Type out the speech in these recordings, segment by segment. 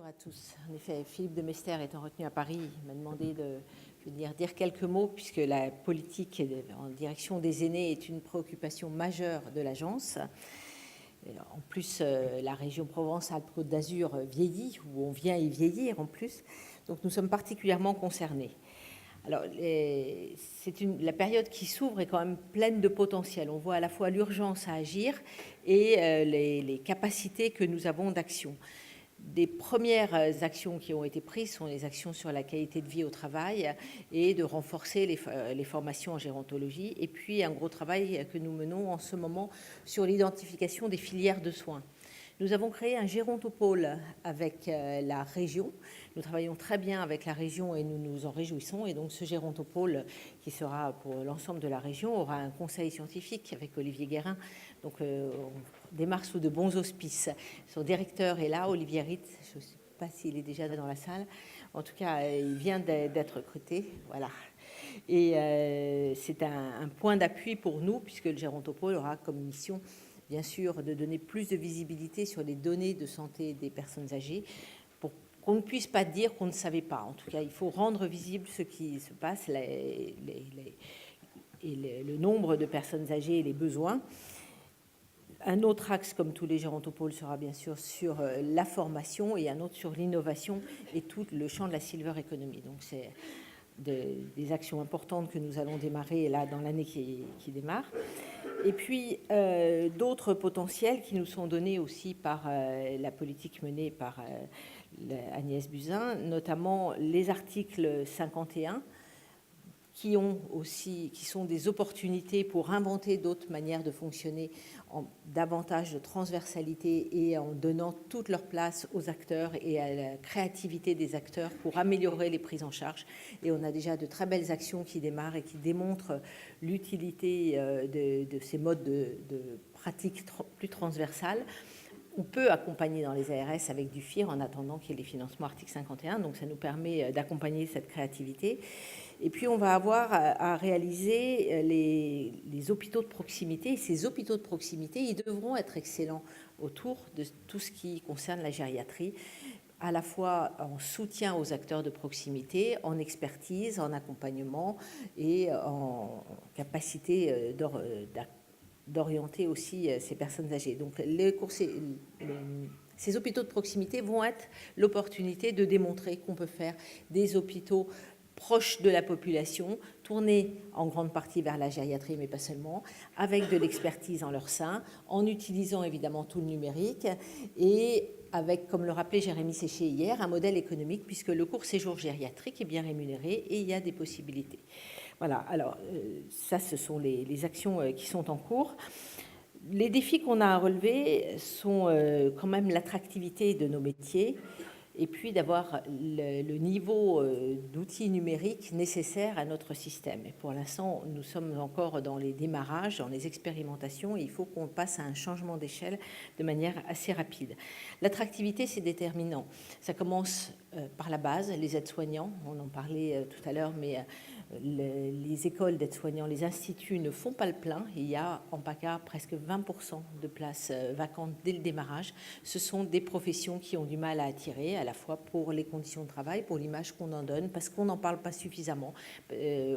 à tous. En effet, Philippe de Mester étant retenu à Paris, il m'a demandé de dire quelques mots, puisque la politique en direction des aînés est une préoccupation majeure de l'agence. En plus, la région Provence-Alpes-Côte d'Azur vieillit, ou on vient y vieillir en plus, donc nous sommes particulièrement concernés. Alors, la période qui s'ouvre est quand même pleine de potentiel. On voit à la fois l'urgence à agir et les capacités que nous avons d'action. Des premières actions qui ont été prises sont les actions sur la qualité de vie au travail et de renforcer les formations en gérontologie. Et puis, un gros travail que nous menons en ce moment sur l'identification des filières de soins. Nous avons créé un gérontopôle avec la région. Nous travaillons très bien avec la région et nous nous en réjouissons. Et donc, ce gérontopôle, qui sera pour l'ensemble de la région, aura un conseil scientifique avec Olivier Guérin. Donc, on démarre sous de bons auspices. Son directeur est là, Olivier Ritz. Je ne sais pas s'il est déjà dans la salle. En tout cas, il vient d'être recruté. Voilà. Et c'est un point d'appui pour nous, puisque le gérontopôle aura comme mission, bien sûr, de donner plus de visibilité sur les données de santé des personnes âgées, pour qu'on ne puisse pas dire qu'on ne savait pas. En tout cas, il faut rendre visible ce qui se passe, et le nombre de personnes âgées et les besoins. Un autre axe, comme tous les gérontopôles, sera bien sûr sur la formation et un autre sur l'innovation et tout le champ de la silver economy. Donc, c'est des actions importantes que nous allons démarrer là dans l'année qui démarre. Et puis, d'autres potentiels qui nous sont donnés aussi par la politique menée par Agnès Buzyn, notamment les articles 51, qui sont des opportunités pour inventer d'autres manières de fonctionner, en davantage de transversalité et en donnant toute leur place aux acteurs et à la créativité des acteurs pour améliorer les prises en charge. Et on a déjà de très belles actions qui démarrent et qui démontrent l'utilité de ces modes de pratique plus transversales. On peut accompagner dans les ARS avec du FIR en attendant qu'il y ait les financements article 51, donc ça nous permet d'accompagner cette créativité. Et puis on va avoir à réaliser les hôpitaux de proximité, et ces hôpitaux de proximité, ils devront être excellents autour de tout ce qui concerne la gériatrie, à la fois en soutien aux acteurs de proximité, en expertise, en accompagnement et en capacité d'orienter aussi ces personnes âgées. Donc, ces hôpitaux de proximité vont être l'opportunité de démontrer qu'on peut faire des hôpitaux proches de la population, tournés en grande partie vers la gériatrie, mais pas seulement, avec de l'expertise en leur sein, en utilisant évidemment tout le numérique et avec, comme le rappelait Jérémy Séché hier, un modèle économique, puisque le court séjour gériatrique est bien rémunéré et il y a des possibilités. Voilà, alors ça, ce sont les actions qui sont en cours. Les défis qu'on a à relever sont quand même l'attractivité de nos métiers et puis d'avoir le niveau d'outils numériques nécessaires à notre système. Et pour l'instant, nous sommes encore dans les démarrages, dans les expérimentations, et il faut qu'on passe à un changement d'échelle de manière assez rapide. L'attractivité, c'est déterminant. Ça commence par la base, les aides-soignants, on en parlait tout à l'heure, mais les écoles d'aides-soignants, les instituts ne font pas le plein. Il y a en PACA presque 20% de places vacantes dès le démarrage. Ce sont des professions qui ont du mal à attirer, à la fois pour les conditions de travail, pour l'image qu'on en donne, parce qu'on n'en parle pas suffisamment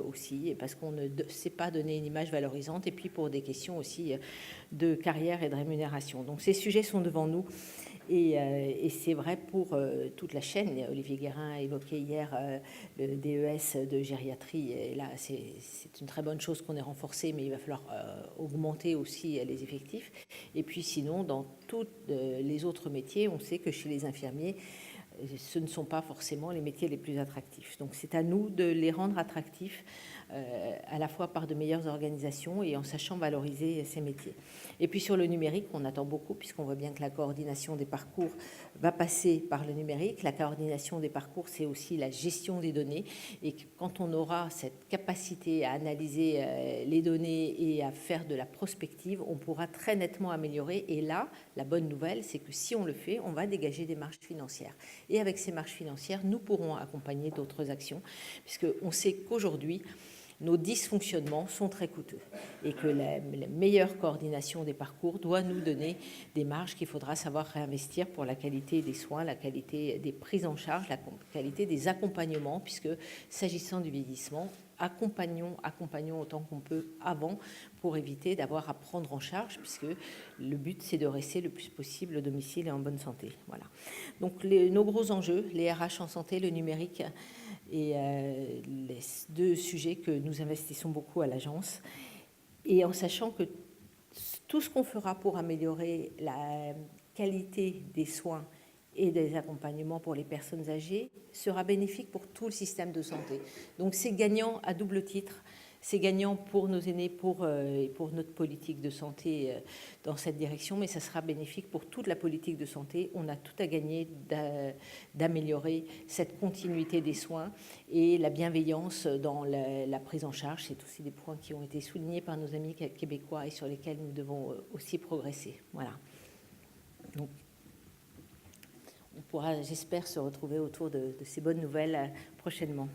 aussi, et parce qu'on ne sait pas donner une image valorisante, et puis pour des questions aussi de carrière et de rémunération. Donc ces sujets sont devant nous. Et c'est vrai pour toute la chaîne. Olivier Guérin a évoqué hier le DES de gériatrie. Et là, c'est une très bonne chose qu'on ait renforcé, mais il va falloir augmenter aussi les effectifs. Et puis sinon, dans tous les autres métiers, on sait que chez les infirmiers, ce ne sont pas forcément les métiers les plus attractifs. Donc c'est à nous de les rendre attractifs à la fois par de meilleures organisations et en sachant valoriser ces métiers. Et puis sur le numérique, on attend beaucoup puisqu'on voit bien que la coordination des parcours va passer par le numérique. La coordination des parcours, c'est aussi la gestion des données, et quand on aura cette capacité à analyser les données et à faire de la prospective, on pourra très nettement améliorer. Et là, la bonne nouvelle, c'est que si on le fait, on va dégager des marges financières. Et avec ces marges financières, nous pourrons accompagner d'autres actions, puisqu'on sait qu'aujourd'hui, nos dysfonctionnements sont très coûteux et que la meilleure coordination des parcours doit nous donner des marges qu'il faudra savoir réinvestir pour la qualité des soins, la qualité des prises en charge, la qualité des accompagnements, puisque s'agissant du vieillissement, accompagnons autant qu'on peut avant pour éviter d'avoir à prendre en charge, puisque le but, c'est de rester le plus possible au domicile et en bonne santé. Voilà. Donc, nos gros enjeux, les RH en santé, le numérique, et les deux sujets que nous investissons beaucoup à l'agence, et en sachant que tout ce qu'on fera pour améliorer la qualité des soins et des accompagnements pour les personnes âgées sera bénéfique pour tout le système de santé. Donc c'est gagnant à double titre. C'est gagnant pour nos aînés, pour notre politique de santé dans cette direction, mais ça sera bénéfique pour toute la politique de santé. On a tout à gagner d'améliorer cette continuité des soins et la bienveillance dans la prise en charge. C'est aussi des points qui ont été soulignés par nos amis québécois et sur lesquels nous devons aussi progresser. Voilà. Donc, on pourra, j'espère, se retrouver autour de ces bonnes nouvelles prochainement.